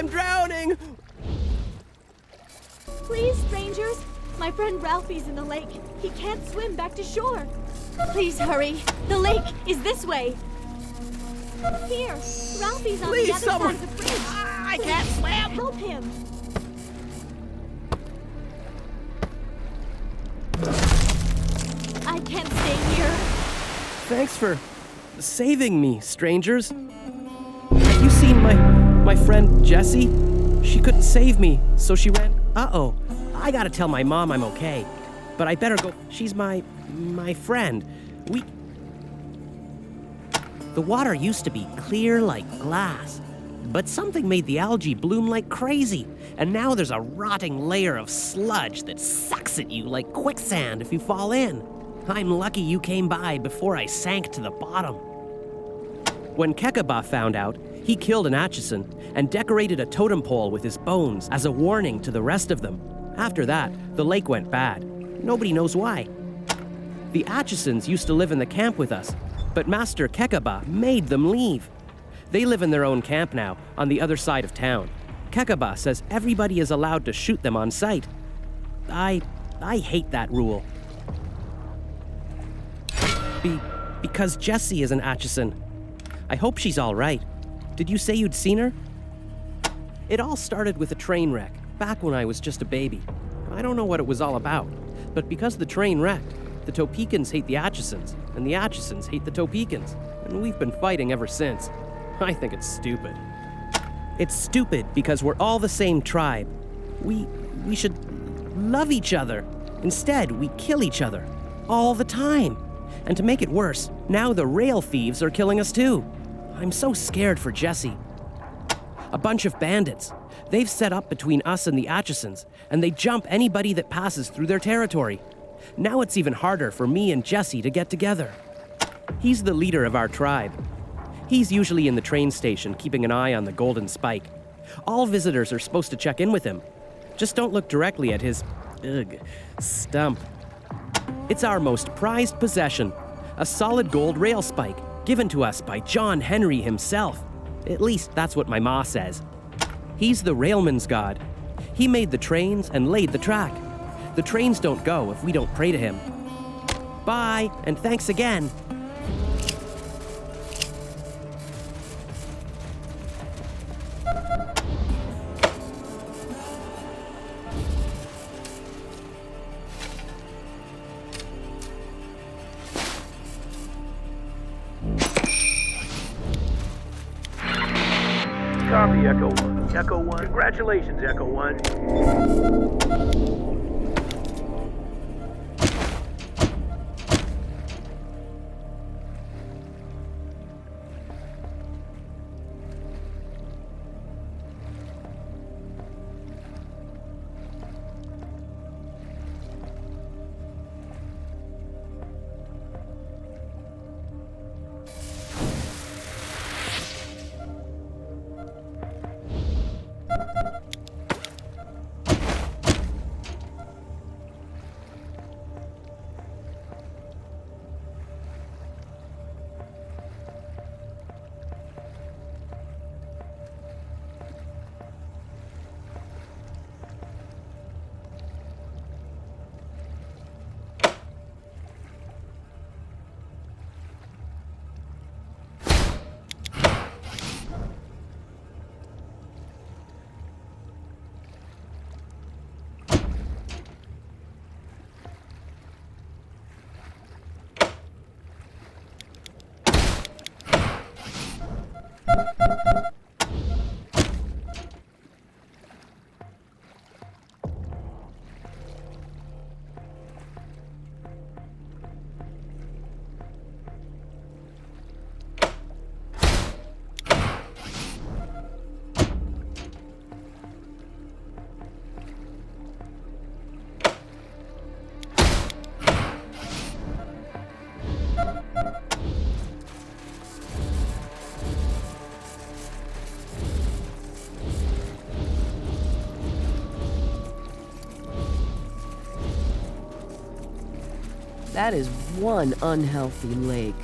I'm drowning! Please, strangers. My friend Ralphie's in the lake. He can't swim back to shore. Please hurry. The lake is this way. Here, Ralphie's on Please, the other someone- side of the bridge. I can't swim! Help him. I can't stay here. Thanks for saving me, strangers. Have you seen my friend Jessie? She couldn't save me, so she ran. Uh-oh. I gotta tell my mom I'm okay. But I better go. She's my friend. The water used to be clear like glass, but something made the algae bloom like crazy, and now there's a rotting layer of sludge that sucks at you like quicksand if you fall in. I'm lucky you came by before I sank to the bottom. When Kekaba found out, he killed an Atchison and decorated a totem pole with his bones as a warning to the rest of them. After that, the lake went bad. Nobody knows why. The Atchisons used to live in the camp with us, but Master Kekaba made them leave. They live in their own camp now, on the other side of town. Kekaba says everybody is allowed to shoot them on sight. I hate that rule. Because Jessie is an Atchison. I hope she's all right. Did you say you'd seen her? It all started with a train wreck, back when I was just a baby. I don't know what it was all about, but because the train wrecked, the Topekans hate the Atchisons, and the Atchisons hate the Topekans, and we've been fighting ever since. I think it's stupid. It's stupid because we're all the same tribe. We should love each other. Instead, we kill each other, all the time. And to make it worse, now the rail thieves are killing us too. I'm so scared for Jessie. A bunch of bandits. They've set up between us and the Atchisons, and they jump anybody that passes through their territory. Now it's even harder for me and Jessie to get together. He's the leader of our tribe. He's usually in the train station, keeping an eye on the Golden Spike. All visitors are supposed to check in with him. Just don't look directly at his, stump. It's our most prized possession, a solid gold rail spike, given to us by John Henry himself. At least that's what my ma says. He's the railman's god. He made the trains and laid the track. The trains don't go if we don't pray to him. Bye, and thanks again. Copy, Echo 1. Echo 1. Congratulations, Echo 1. That is one unhealthy lake.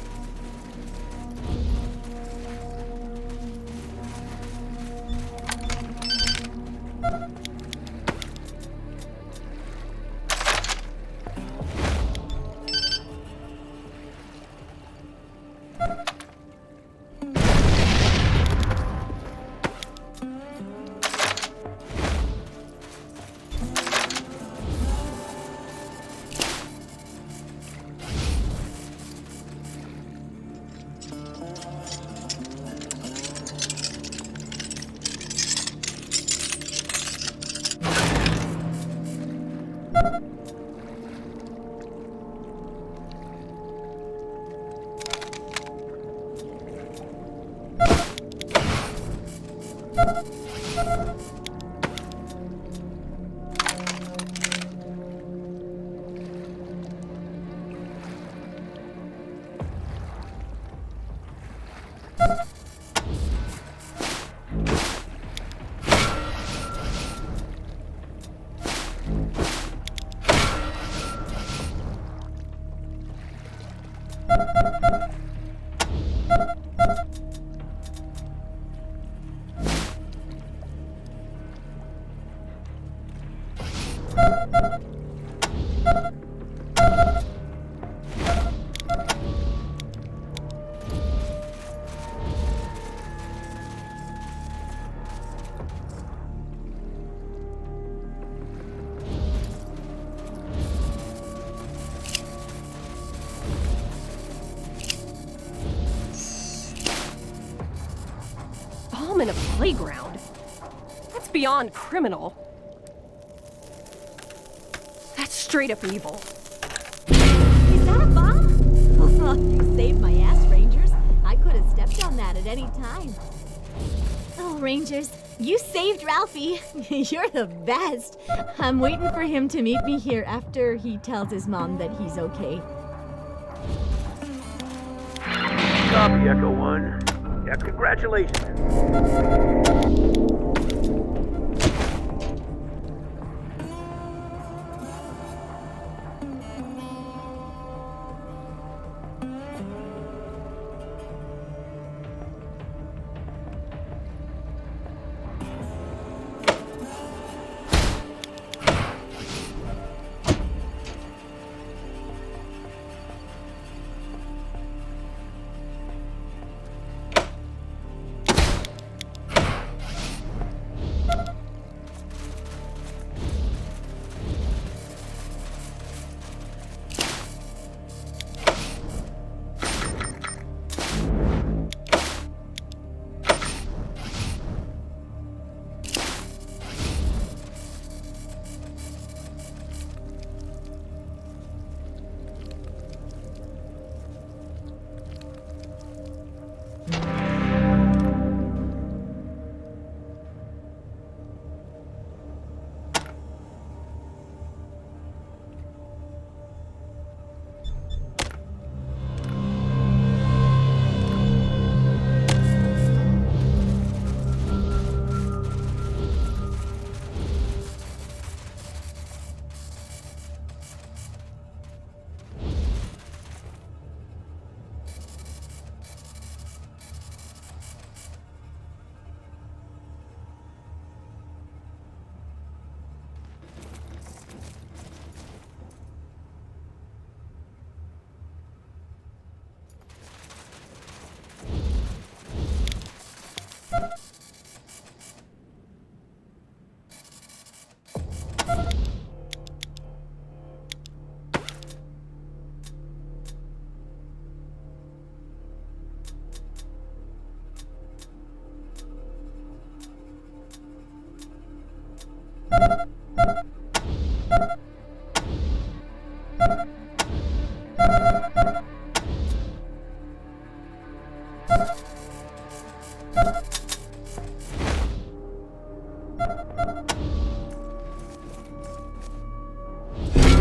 Bomb in a playground? That's beyond criminal. That's straight up evil. Is that a bomb? You saved my ass, Rangers. I could have stepped on that at any time. Oh, Rangers, you saved Ralphie. You're the best. I'm waiting for him to meet me here after he tells his mom that he's okay. Copy, Echo 1. Yeah, congratulations.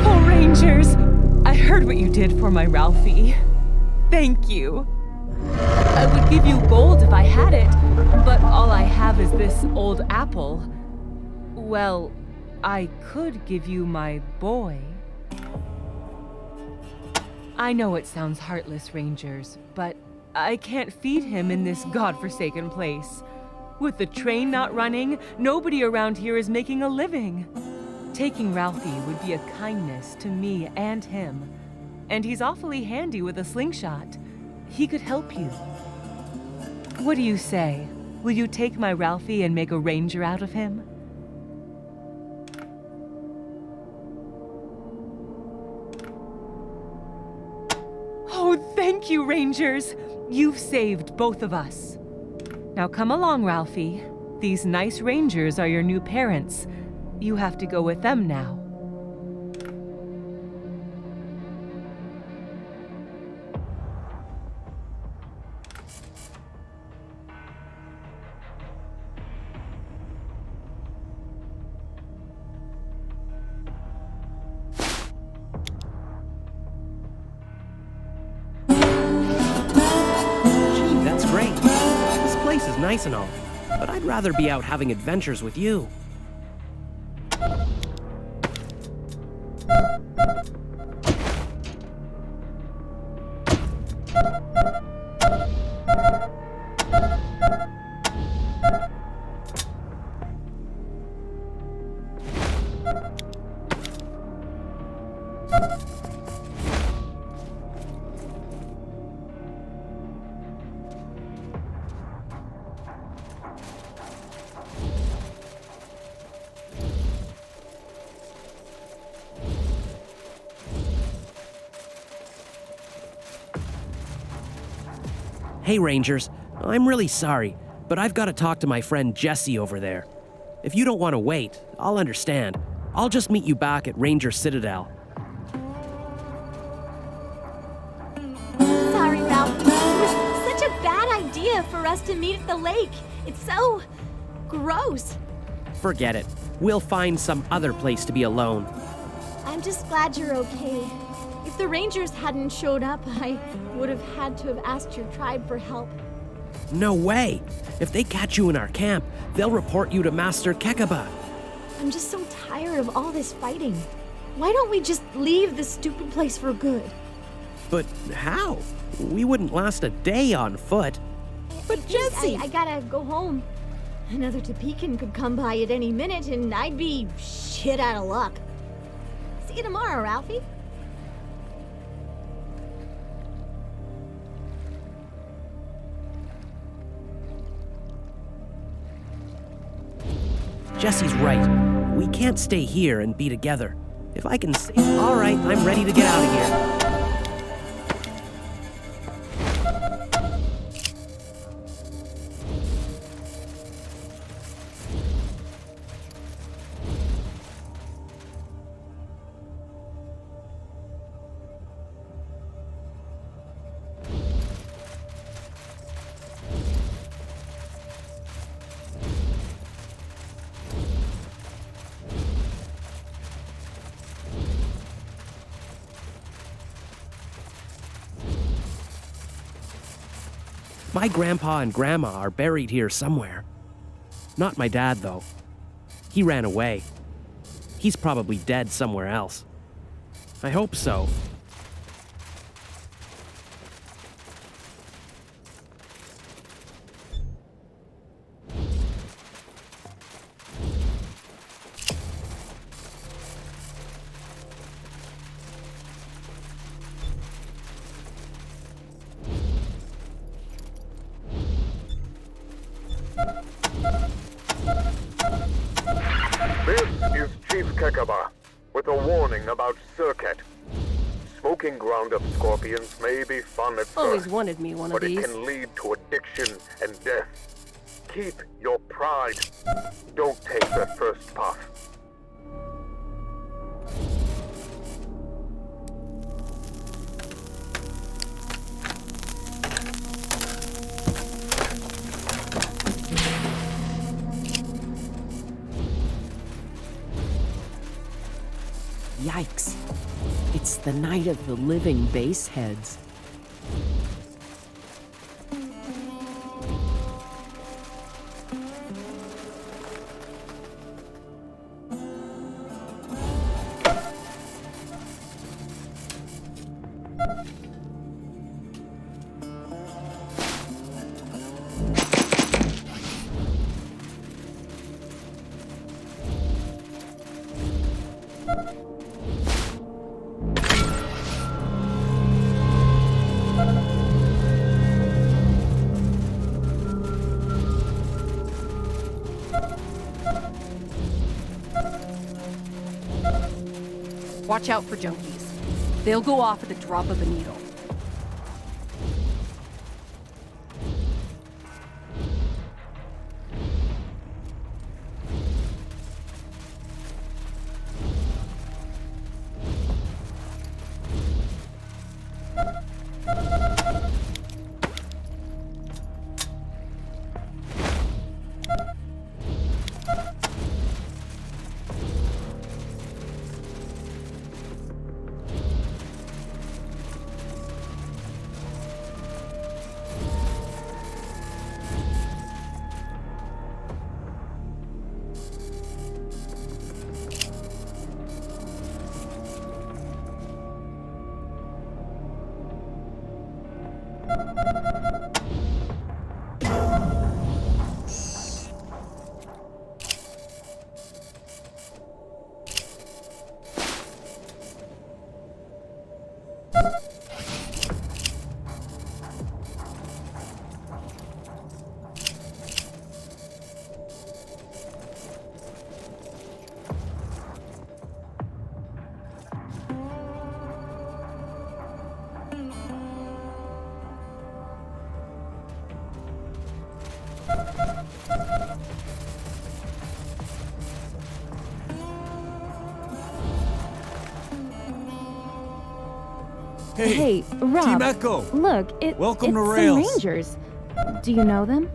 Oh, Rangers! I heard what you did for my Ralphie. Thank you. I would give you gold if I had it, but all I have is this old apple. Well, I could give you my boy. I know it sounds heartless, Rangers, but I can't feed him in this godforsaken place. With the train not running, nobody around here is making a living. Taking Ralphie would be a kindness to me and him. And he's awfully handy with a slingshot. He could help you. What do you say? Will you take my Ralphie and make a ranger out of him? Oh, thank you, Rangers! You've saved both of us. Now come along, Ralphie. These nice Rangers are your new parents. You have to go with them now. place is nice and all, but I'd rather be out having adventures with you. Hey, Rangers. I'm really sorry, but I've got to talk to my friend Jesse over there. If you don't want to wait, I'll understand. I'll just meet you back at Ranger Citadel. Sorry, Ralph. It was such a bad idea for us to meet at the lake. It's so gross. Forget it. We'll find some other place to be alone. I'm just glad you're okay. If the Rangers hadn't showed up, I would have had to have asked your tribe for help. No way! If they catch you in our camp, they'll report you to Master Kekaba. I'm just so tired of all this fighting. Why don't we just leave this stupid place for good? But how? We wouldn't last a day on foot. But Jesse! I gotta go home. Another Topican could come by at any minute and I'd be shit out of luck. See you tomorrow, Ralphie. Jesse's right. We can't stay here and be together. If I can save... All right, I'm ready to get out of here. My grandpa and grandma are buried here somewhere. Not my dad, though. He ran away. He's probably dead somewhere else. I hope so. This is Chief Kekaba, with a warning about Circuit. Smoking ground-up scorpions may be fun at Always first, wanted me one of but it these. can lead to addiction and death. Keep your pride. Don't take that first puff. Yikes. It's the night of the living baseheads. Watch out for junkies. They'll go off at the drop of a needle. Hey, Rob. Team Echo. Look, Welcome to it's Rails. some Rangers. Do you know them?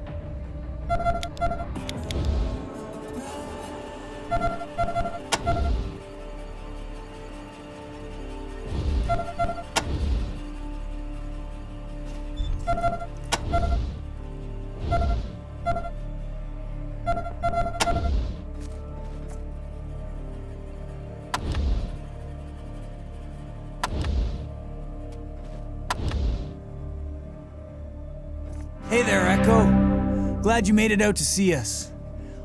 Hey there, Echo. Glad you made it out to see us.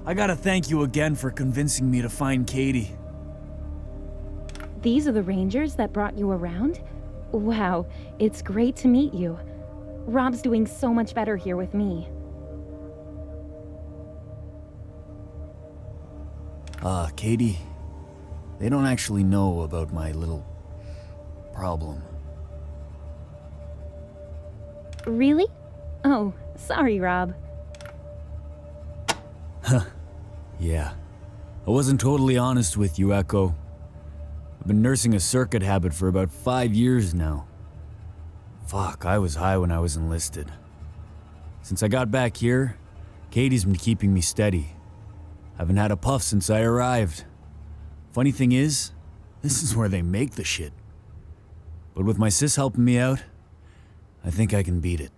I gotta thank you again for convincing me to find Katie. These are the Rangers that brought you around? Wow, it's great to meet you. Rob's doing so much better here with me. Katie, they don't actually know about my little problem. Really? Oh, sorry, Rob. Yeah. I wasn't totally honest with you, Echo. I've been nursing a circuit habit for about 5 years now. Fuck, I was high when I was enlisted. Since I got back here, Katie's been keeping me steady. Haven't had a puff since I arrived. Funny thing is, this is where they make the shit. But with my sis helping me out, I think I can beat it.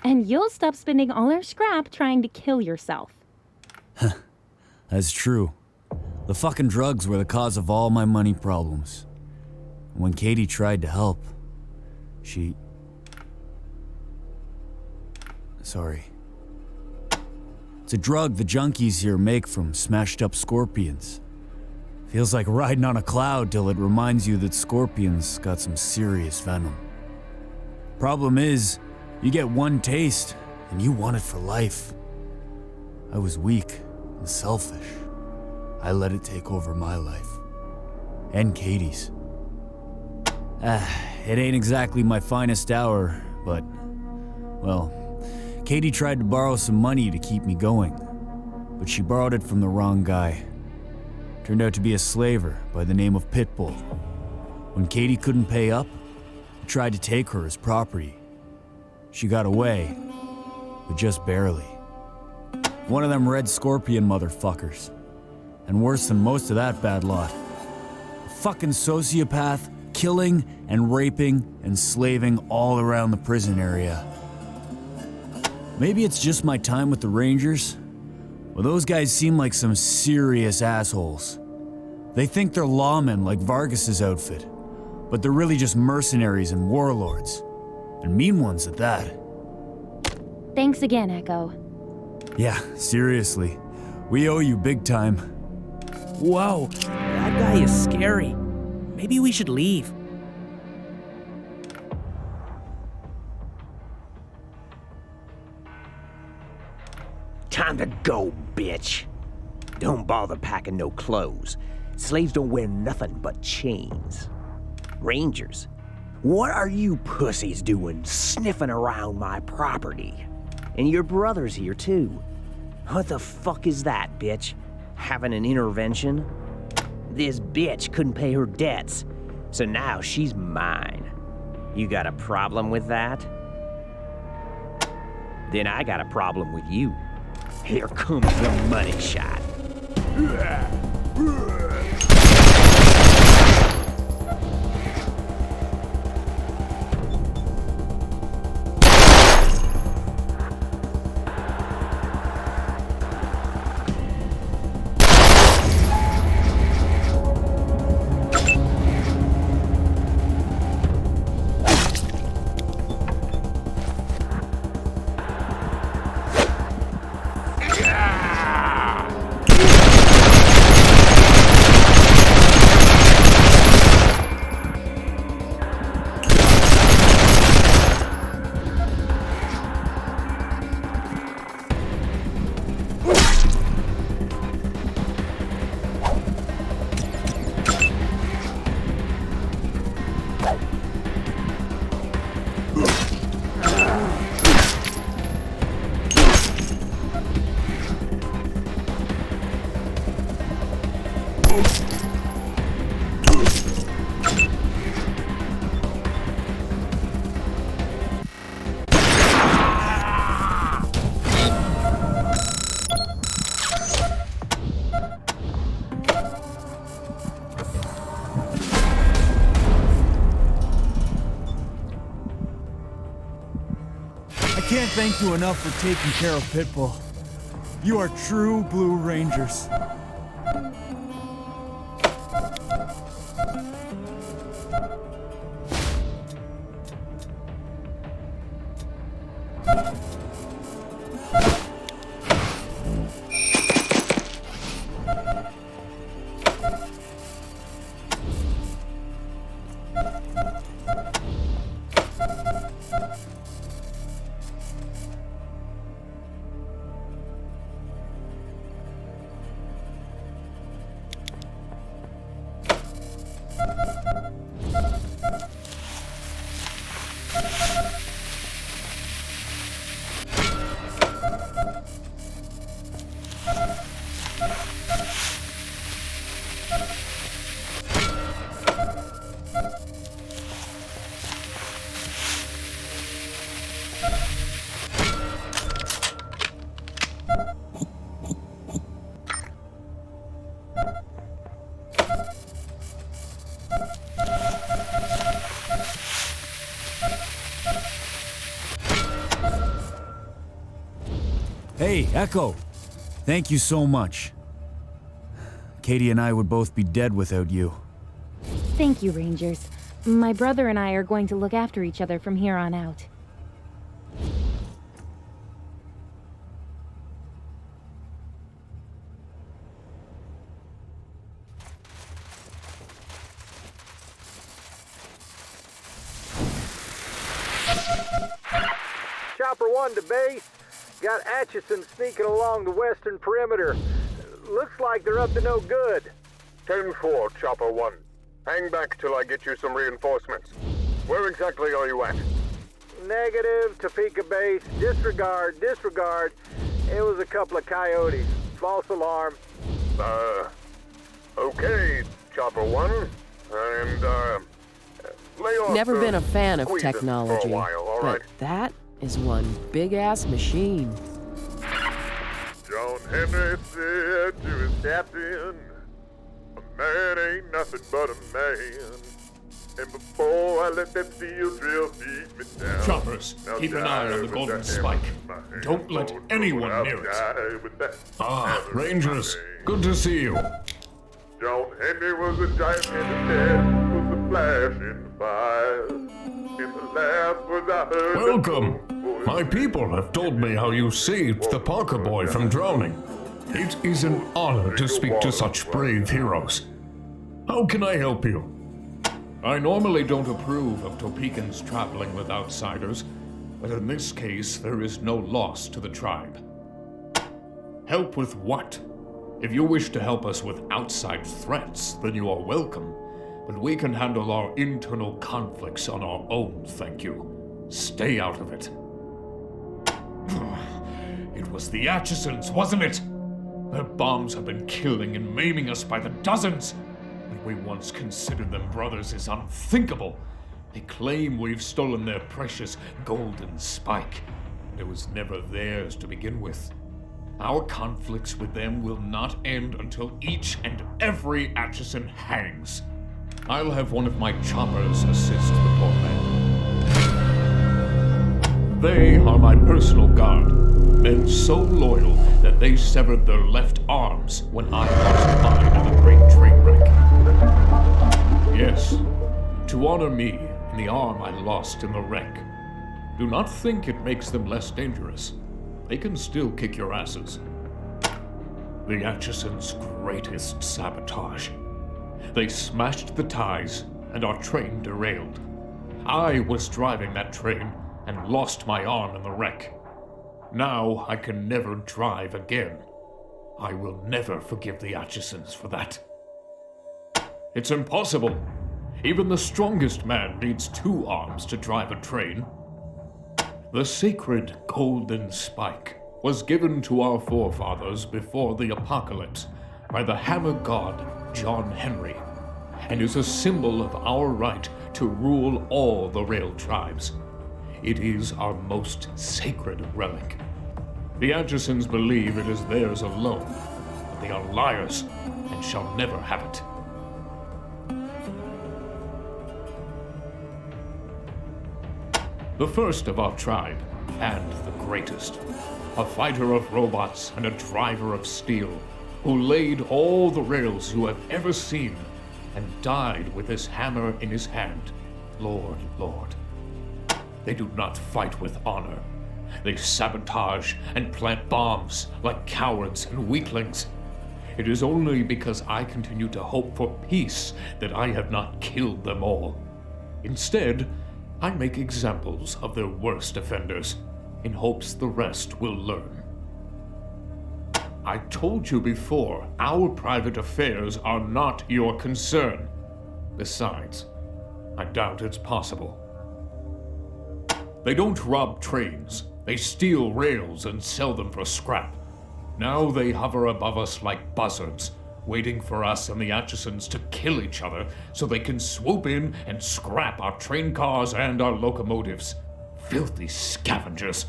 And you'll stop spending all our scrap trying to kill yourself. That's true. The fucking drugs were the cause of all my money problems. When Katie tried to help, she... Sorry. It's a drug the junkies here make from smashed up scorpions. Feels like riding on a cloud till it reminds you that scorpions got some serious venom. Problem is, you get one taste, and you want it for life. I was weak and selfish. I let it take over my life. And Katie's. It ain't exactly my finest hour, but... Well, Katie tried to borrow some money to keep me going. But she borrowed it from the wrong guy. Turned out to be a slaver by the name of Pitbull. When Katie couldn't pay up, he tried to take her as property. She got away, but just barely. One of them red scorpion motherfuckers. And worse than most of that bad lot. A fucking sociopath, killing and raping and slaving all around the prison area. Maybe it's just my time with the Rangers, but those guys seem like some serious assholes. They think they're lawmen like Vargas's outfit, but they're really just mercenaries and warlords. And mean ones at that. Thanks again, Echo. Yeah, seriously. We owe you big time. Whoa, that guy is scary. Maybe we should leave. Time to go, bitch. Don't bother packing no clothes. Slaves don't wear nothing but chains. Rangers, what are you pussies doing sniffing around my property? And your brother's here too. What the fuck is that, bitch? Having an intervention? This bitch couldn't pay her debts, so now she's mine. You got a problem with that? Then I got a problem with you. Here comes the money shot. I can't thank you enough for taking care of Pitbull. You are true Blue Rangers. Hey, Echo! Thank you so much. Katie and I would both be dead without you. Thank you, Rangers. My brother and I are going to look after each other from here on out. Chopper 1 to base. Got Atchison sneaking along the western perimeter. Looks like they're up to no good. 10-4, Chopper 1. Hang back till I get you some reinforcements. Where exactly are you at? Negative, Topeka base. Disregard. It was a couple of coyotes. False alarm. Okay, Chopper 1. And, lay off Never been a fan of squeezing technology, for a while, all right? but that is one big-ass machine. John Henry said to his captain, a man ain't nothing but a man. And before I let that steel drill beat me down, Choppers, I'll keep an die eye on the with golden that spike. hammer in my hand. Don't let Oh, no, anyone I'll near it. die with that Ah, hammer in my Rangers, hand. good to see you. John Henry was a giant and the death was a flash in the fire. In the last was I heard Welcome. the voice. My people have told me how you saved the Parker boy from drowning. It is an honor to speak to such brave heroes. How can I help you? I normally don't approve of Topekans traveling with outsiders, but in this case, there is no loss to the tribe. Help with what? If you wish to help us with outside threats, then you are welcome, but we can handle our internal conflicts on our own, thank you. Stay out of it. It was the Atchisons, wasn't it? Their bombs have been killing and maiming us by the dozens. And we once considered them brothers is unthinkable. They claim we've stolen their precious golden spike. And it was never theirs to begin with. Our conflicts with them will not end until each and every Atchison hangs. I'll have one of my choppers assist the poor man. They are my personal guard. Men so loyal that they severed their left arms when I lost mine in the great train wreck. Yes, to honor me and the arm I lost in the wreck. Do not think it makes them less dangerous. They can still kick your asses. The Atchisons' greatest sabotage. They smashed the ties and our train derailed. I was driving that train and lost my arm in the wreck. Now I can never drive again. I will never forgive the Atchisons for that. It's impossible. Even the strongest man needs 2 arms to drive a train. The sacred golden spike was given to our forefathers before the apocalypse by the hammer god John Henry, and is a symbol of our right to rule all the rail tribes. It is our most sacred relic. The Atchisons believe it is theirs alone, but they are liars and shall never have it. The first of our tribe, and the greatest, a fighter of robots and a driver of steel, who laid all the rails you have ever seen, and died with his hammer in his hand, Lord. They do not fight with honor. They sabotage and plant bombs like cowards and weaklings. It is only because I continue to hope for peace that I have not killed them all. Instead, I make examples of their worst offenders, in hopes the rest will learn. I told you before, our private affairs are not your concern. Besides, I doubt it's possible. They don't rob trains. They steal rails and sell them for scrap. Now they hover above us like buzzards, waiting for us and the Atchisons to kill each other so they can swoop in and scrap our train cars and our locomotives. Filthy scavengers.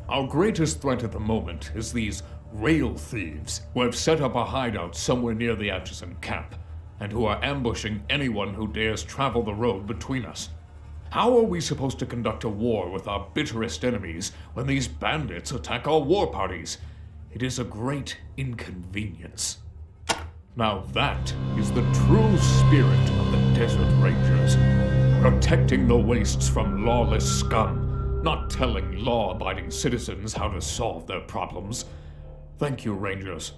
Our greatest threat at the moment is these rail thieves who have set up a hideout somewhere near the Atchison camp and who are ambushing anyone who dares travel the road between us. How are we supposed to conduct a war with our bitterest enemies when these bandits attack our war parties? It is a great inconvenience. Now that is the true spirit of the Desert Rangers. Protecting the wastes from lawless scum, not telling law-abiding citizens how to solve their problems. Thank you, Rangers.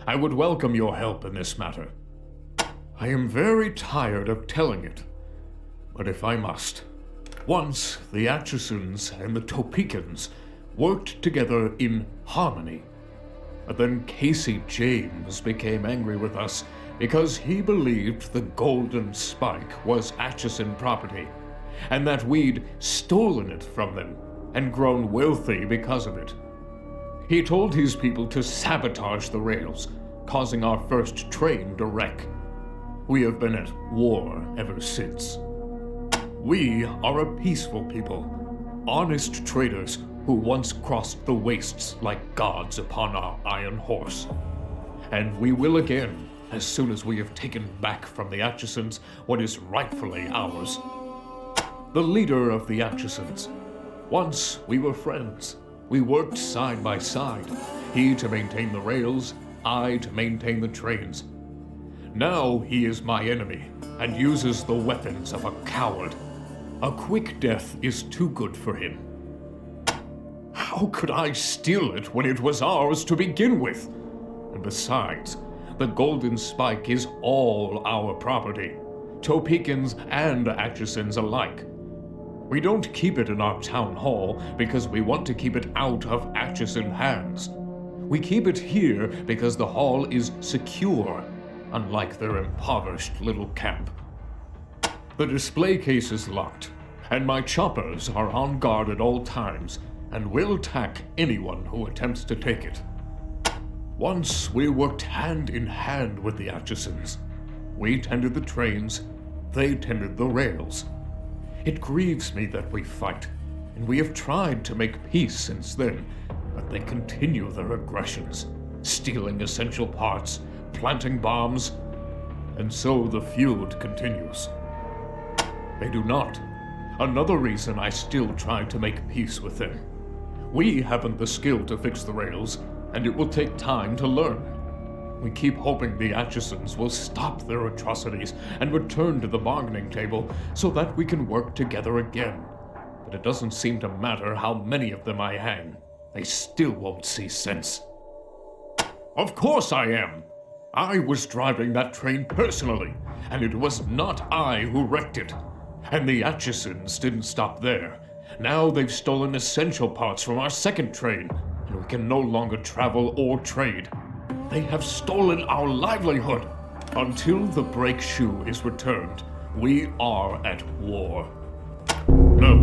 I would welcome your help in this matter. I am very tired of telling it, but if I must. Once, the Atchisons and the Topekans worked together in harmony. But then Casey James became angry with us because he believed the Golden Spike was Atchison property, and that we'd stolen it from them and grown wealthy because of it. He told his people to sabotage the rails, causing our first train to wreck. We have been at war ever since. We are a peaceful people, honest traders who once crossed the wastes like gods upon our iron horse. And we will again, as soon as we have taken back from the Atchisons what is rightfully ours. The leader of the Atchisons. Once we were friends. We worked side by side, he to maintain the rails, I to maintain the trains. Now he is my enemy, and uses the weapons of a coward. A quick death is too good for him. How could I steal it when it was ours to begin with? And besides, the Golden Spike is all our property, Topekans and Atchisons alike. We don't keep it in our town hall because we want to keep it out of Atchison hands. We keep it here because the hall is secure, unlike their impoverished little camp. The display case is locked, and my choppers are on guard at all times and will attack anyone who attempts to take it. Once we worked hand in hand with the Atchisons. We tended the trains, they tended the rails. It grieves me that we fight, and we have tried to make peace since then, but they continue their aggressions, stealing essential parts, planting bombs, and so the feud continues. They do not. Another reason I still try to make peace with them. We haven't the skill to fix the rails, and it will take time to learn. We keep hoping the Atchisons will stop their atrocities and return to the bargaining table so that we can work together again. But it doesn't seem to matter how many of them I hang. They still won't see sense. Of course I am! I was driving that train personally, and it was not I who wrecked it. And the Atchisons didn't stop there. Now they've stolen essential parts from our second train, and we can no longer travel or trade. They have stolen our livelihood. Until the brake shoe is returned, we are at war. No,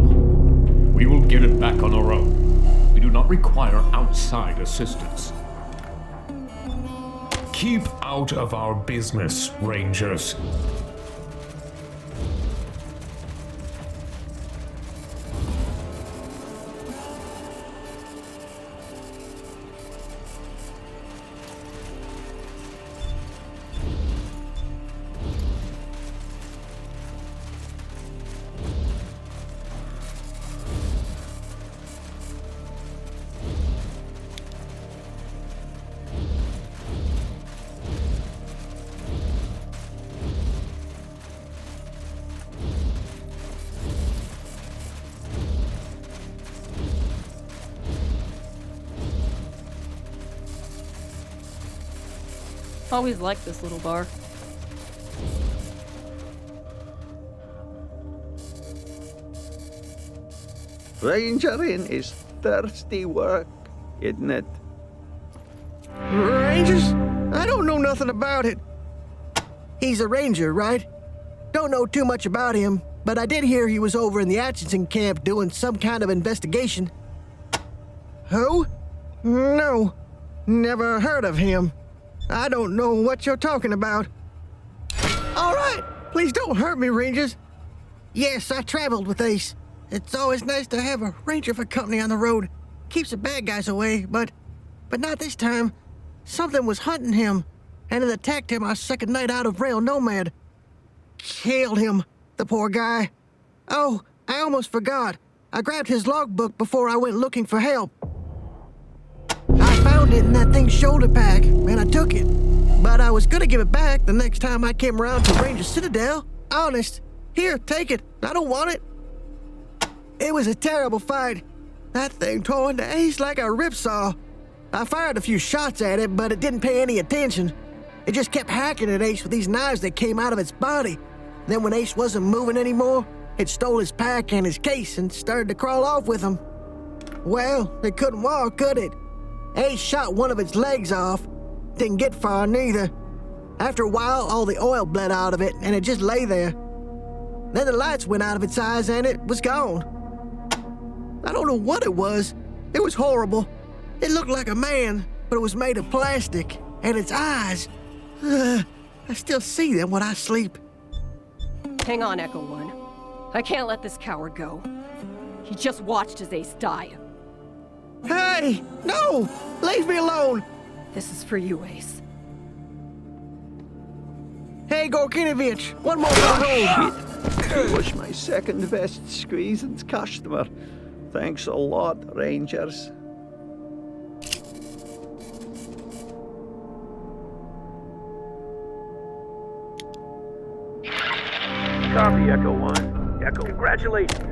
we will get it back on our own. We do not require outside assistance. Keep out of our business, Rangers. Always liked this little bar. Rangering is thirsty work, isn't it? Rangers? I don't know nothing about it. He's a ranger, right? Don't know too much about him, but I did hear he was over in the Atchison camp doing some kind of investigation. Who? No, never heard of him. I don't know what you're talking about. All right, please don't hurt me, Rangers. Yes, I traveled with Ace. It's always nice to have a ranger for company on the road. Keeps the bad guys away, but not this time. Something was hunting him, and it attacked him our second night out of Rail Nomad. Killed him, the poor guy. Oh, I almost forgot. I grabbed his logbook before I went looking for help. I found it in that thing's shoulder pack, and I took it. But I was gonna give it back the next time I came around to Ranger Citadel. Honest. Here, take it. I don't want it. It was a terrible fight. That thing tore into Ace like a ripsaw. I fired a few shots at it, but it didn't pay any attention. It just kept hacking at Ace with these knives that came out of its body. Then when Ace wasn't moving anymore, it stole his pack and his case and started to crawl off with them. Well, it couldn't walk, could it? Ace shot one of its legs off. Didn't get far neither. After a while, all the oil bled out of it, and it just lay there. Then the lights went out of its eyes, and it was gone. I don't know what it was. It was horrible. It looked like a man, but it was made of plastic, and its eyes... I still see them when I sleep. Hang on, Echo One. I can't let this coward go. He just watched his ace die. Hey! No! Leave me alone! This is for you, Ace. Hey, Gorkinovich! One more for the road! You was my second best squeezing's customer. Thanks a lot, Rangers. Copy, Echo One. Echo, congratulations.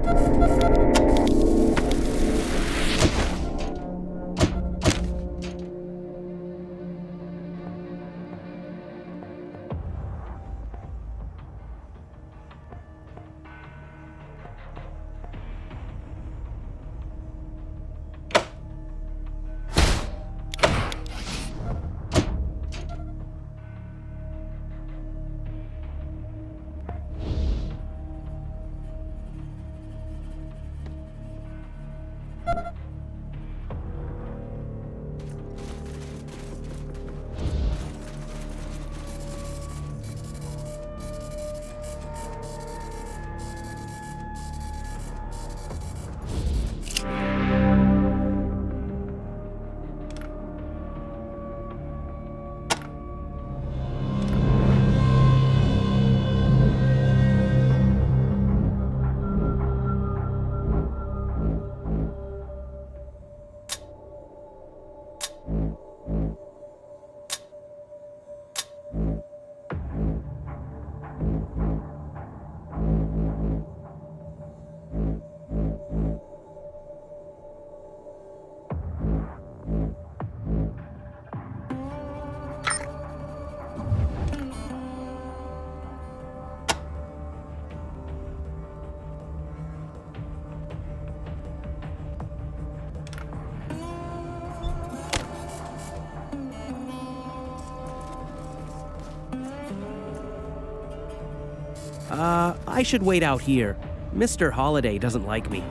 I should wait out here. Mr. Holiday doesn't like me.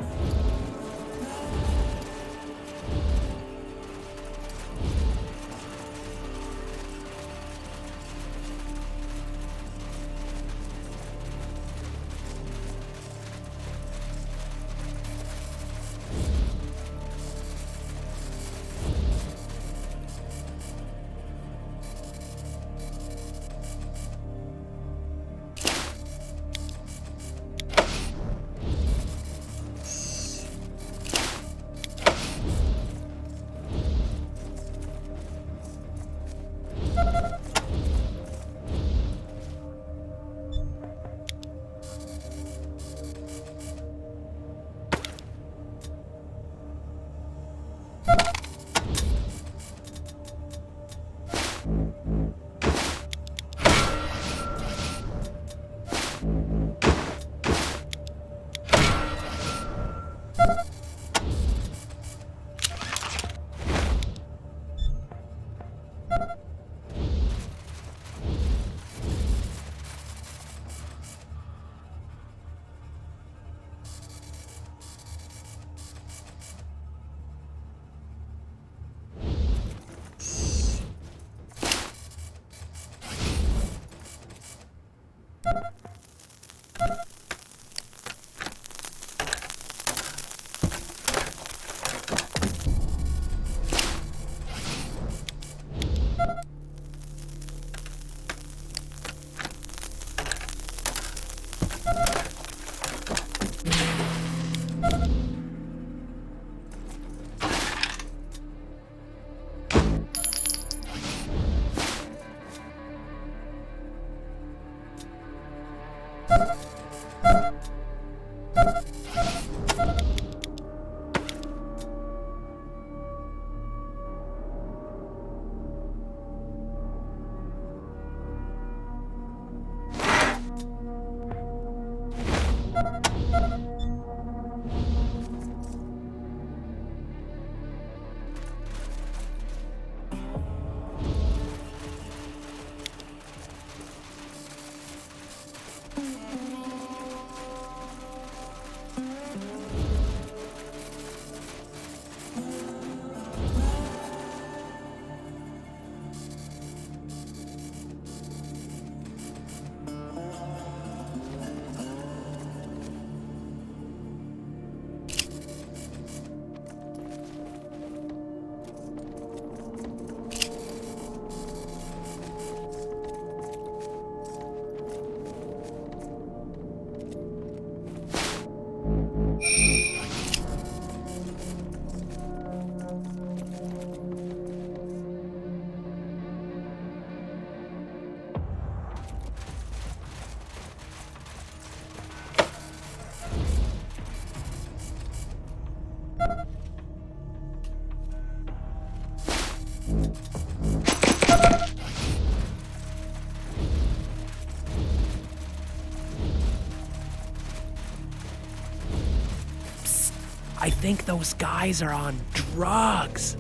think those guys are on drugs.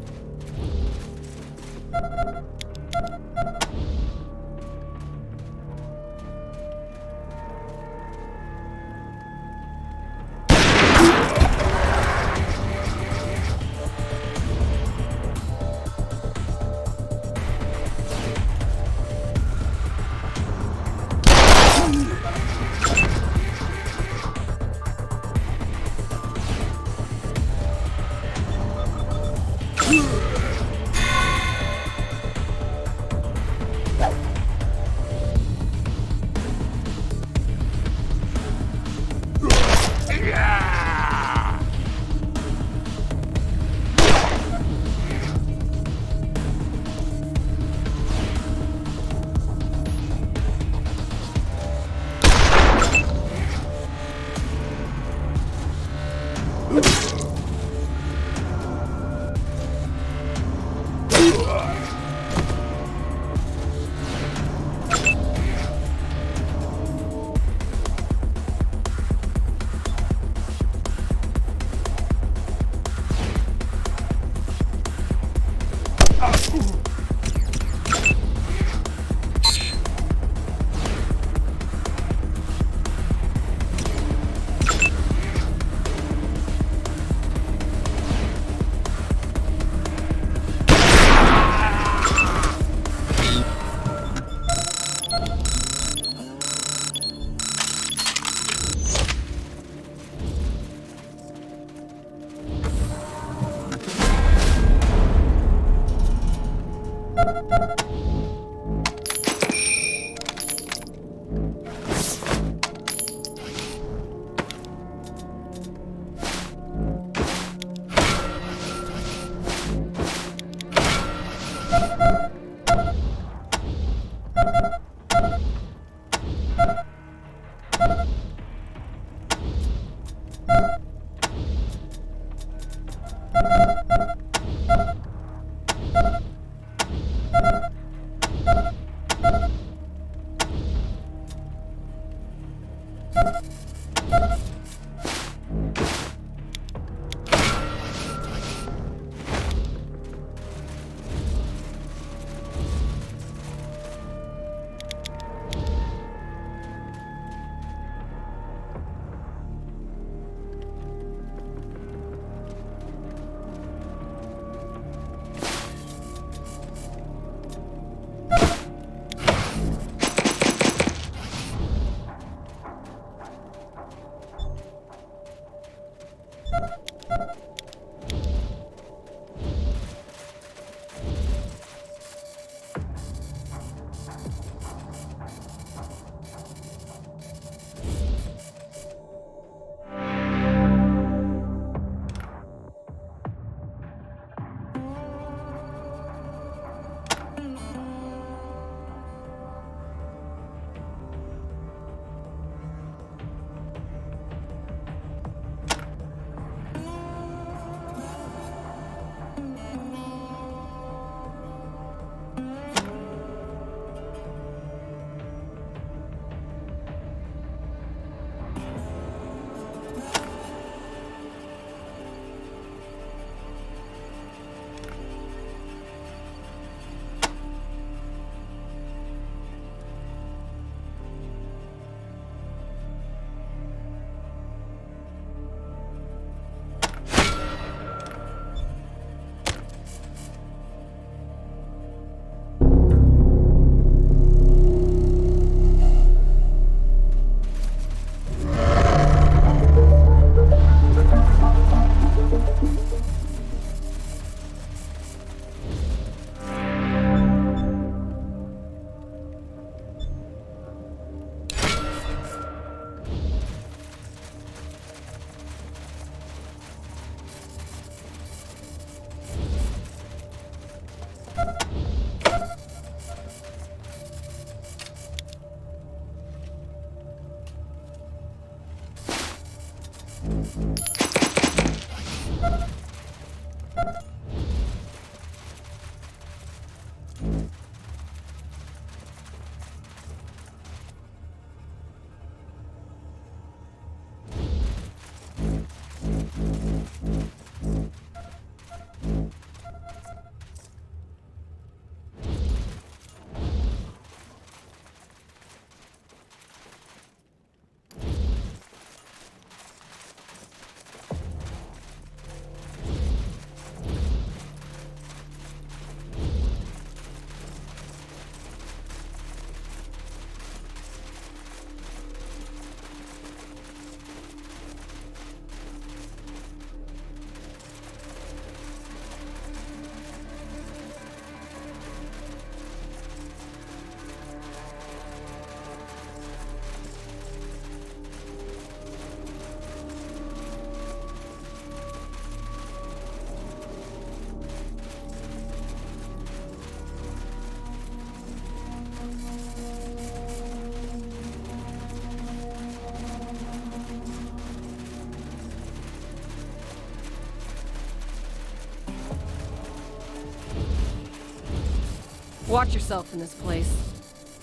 Watch yourself in this place.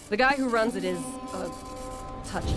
The guy who runs it is, touchy.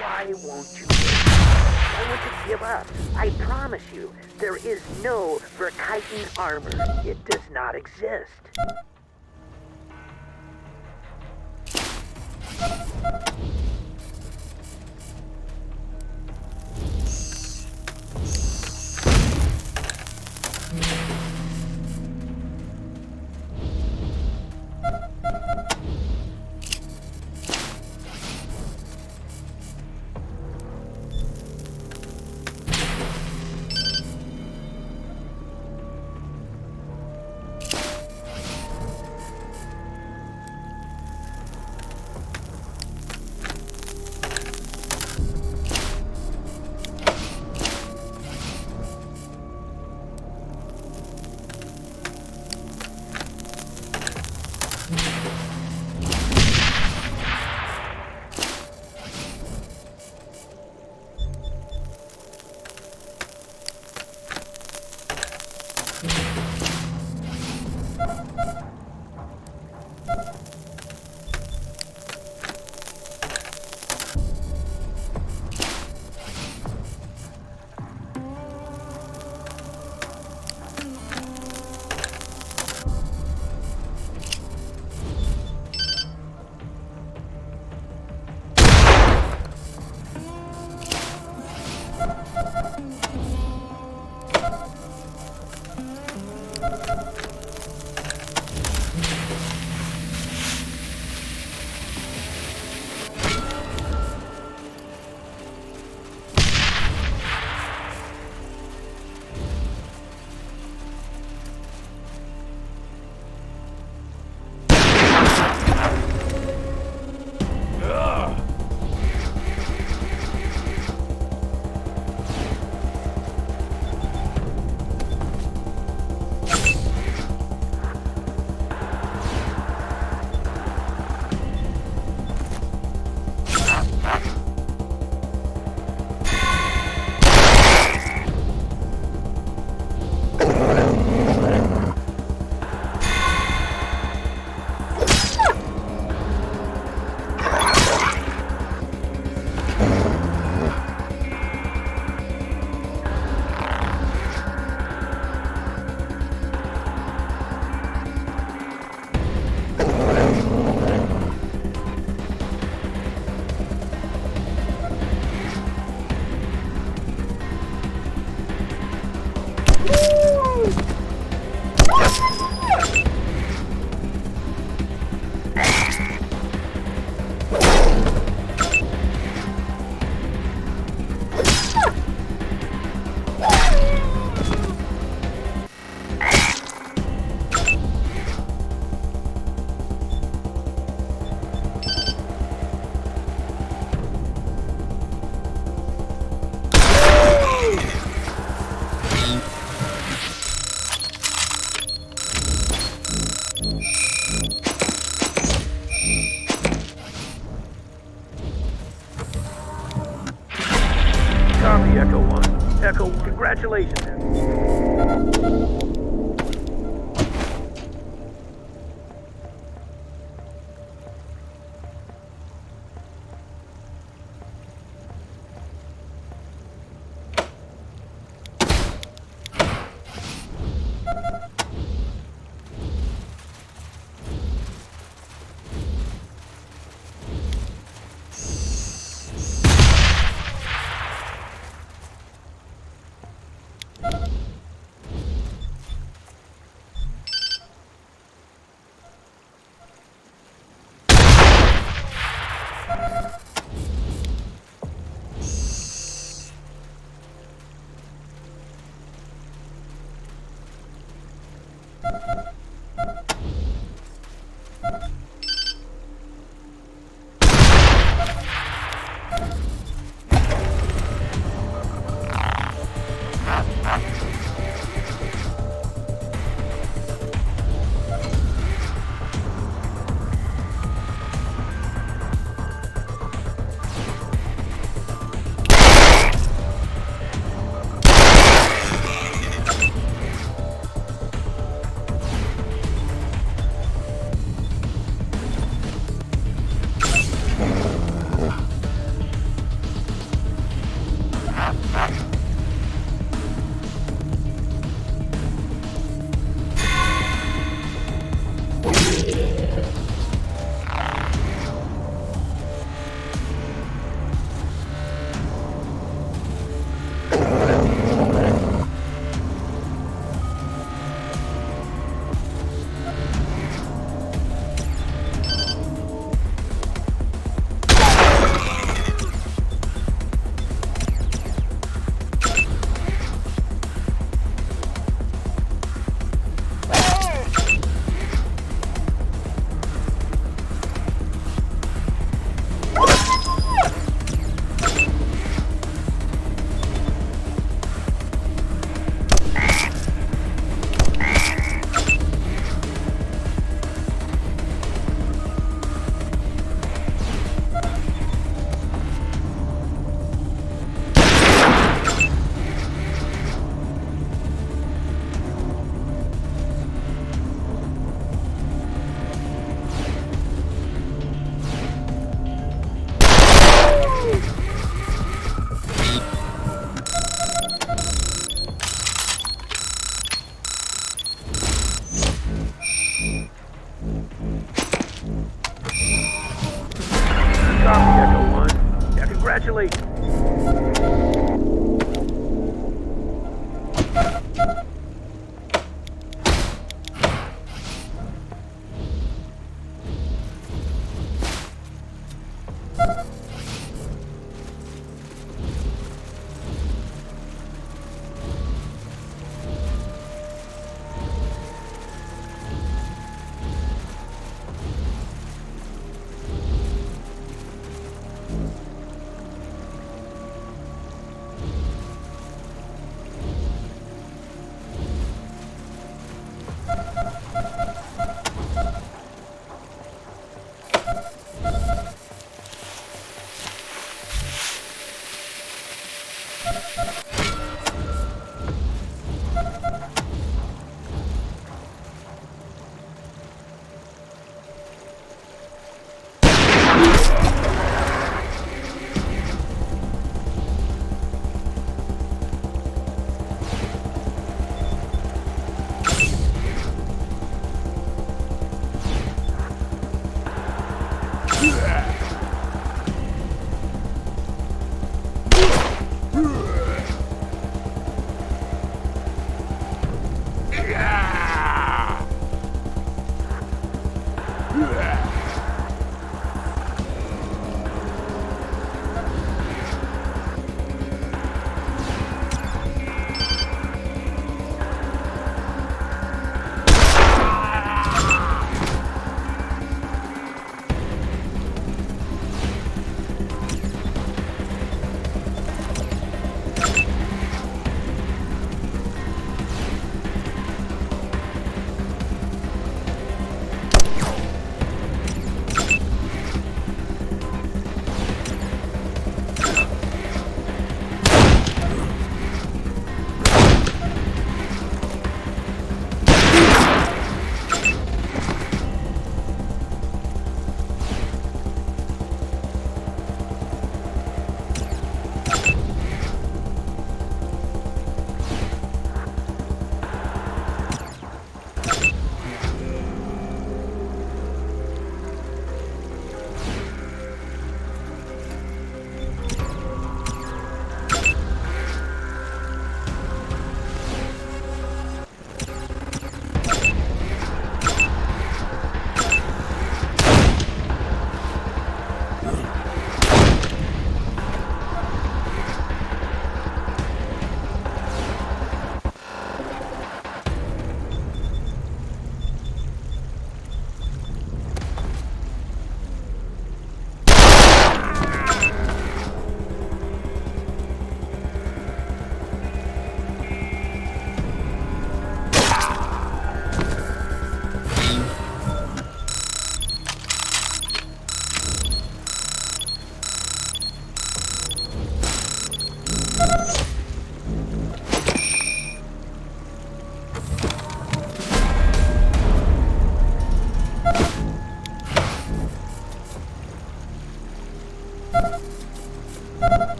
Why won't you give up? I promise you, there is no Verkiten armor. It does not exist. Copy, Echo 1. Echo, congratulations.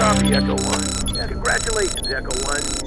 Copy, Echo 1. Yeah, congratulations, Echo 1.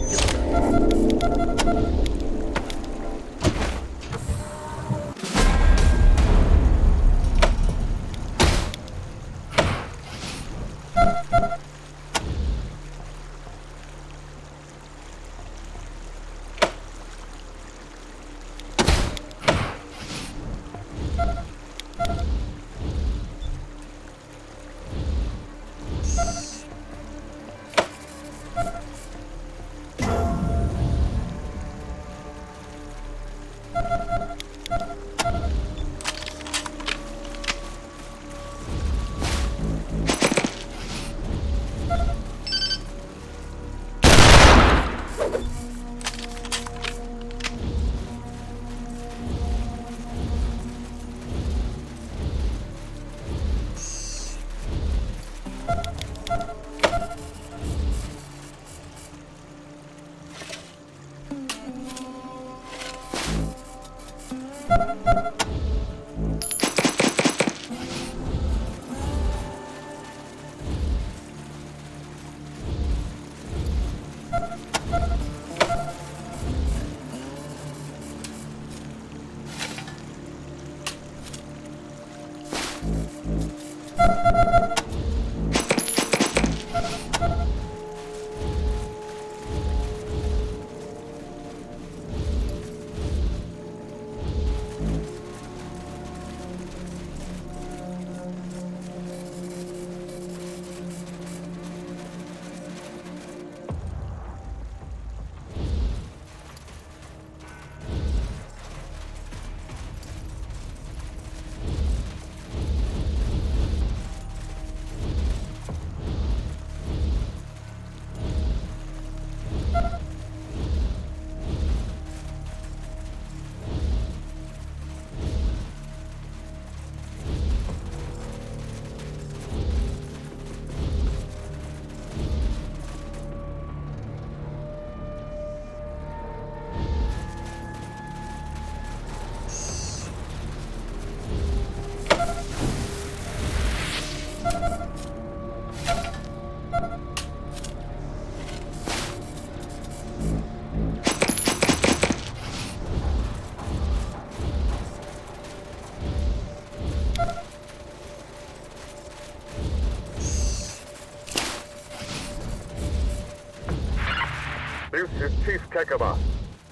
Tekaba.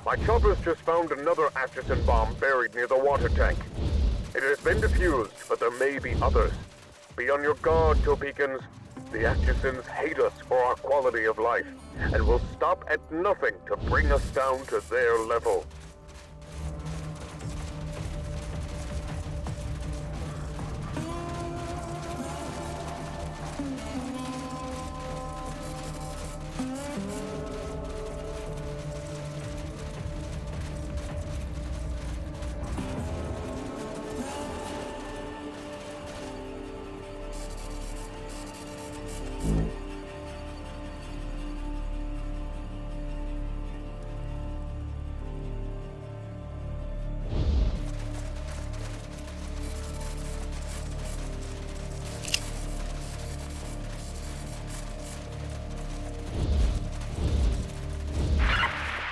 My choppers just found another Atchison bomb buried near the water tank. It has been defused, but there may be others. Be on your guard, Topekans. The Atchisons hate us for our quality of life, and will stop at nothing to bring us down to their level.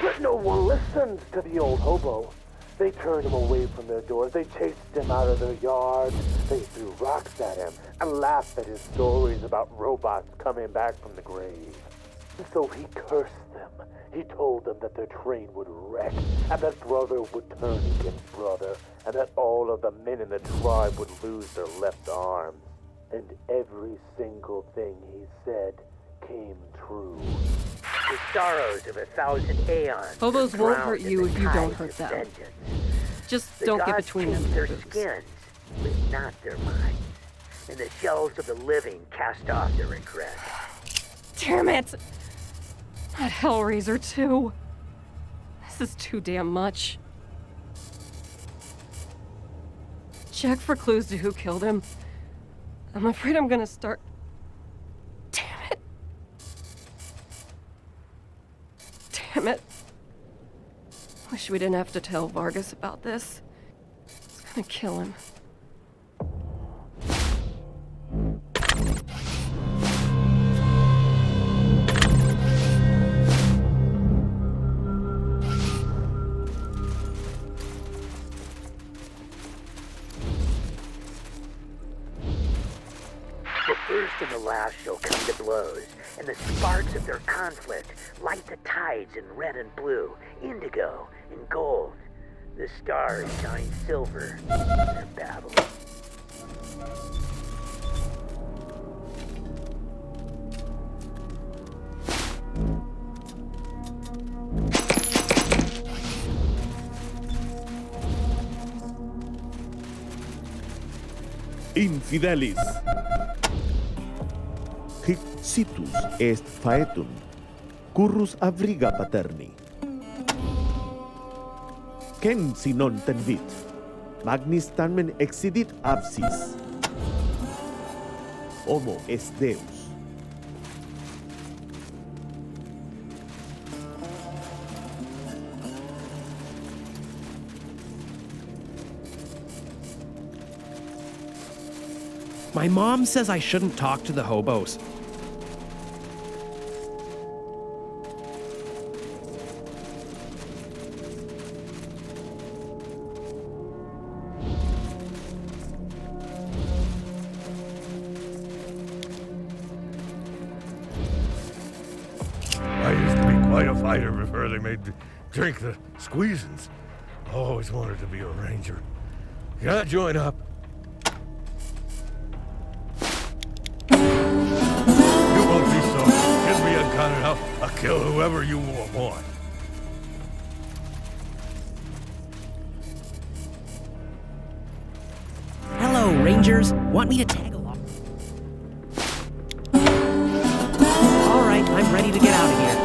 But no one listens to the old hobo. They turned him away from their doors. They chased him out of their yards. They threw rocks at him and laughed at his stories about robots coming back from the grave. And so he cursed them. He told them that their train would wreck, and that brother would turn against brother, and that all of the men in the tribe would lose their left arms. And every single thing he said came true. The sorrows of 1,000 aeons. Hobos won't hurt drowned in you the if you don't tides hurt of them. vengeance. Just The don't get gods between them. changed their boots. skins, but not their minds. And the shells of the living cast off their regret. Damn it! That Hellraiser too. This is too damn much. Check for clues to who killed him. I'm afraid I'm gonna start... Damn it. Damn it. Wish we didn't have to tell Vargas about this. It's gonna kill him. The first and the last shall come to blows, and the sparks of their conflict light the tides in red and blue, indigo and gold. The stars shine silver in their battle. Infidelis. Hic situs est faetum, currus abriga paterni. Quem si non tenvit, magnis tamen excidit absis. Homo est Deus. My mom says I shouldn't talk to the hobos. I used to be quite a fighter before they made me drink the squeezins. I always wanted to be a ranger. Can I join up? You won't be so. Get me a gun and I'll kill whoever you want. Hello, Rangers. Want me to tag along? All right, I'm ready to get out of here.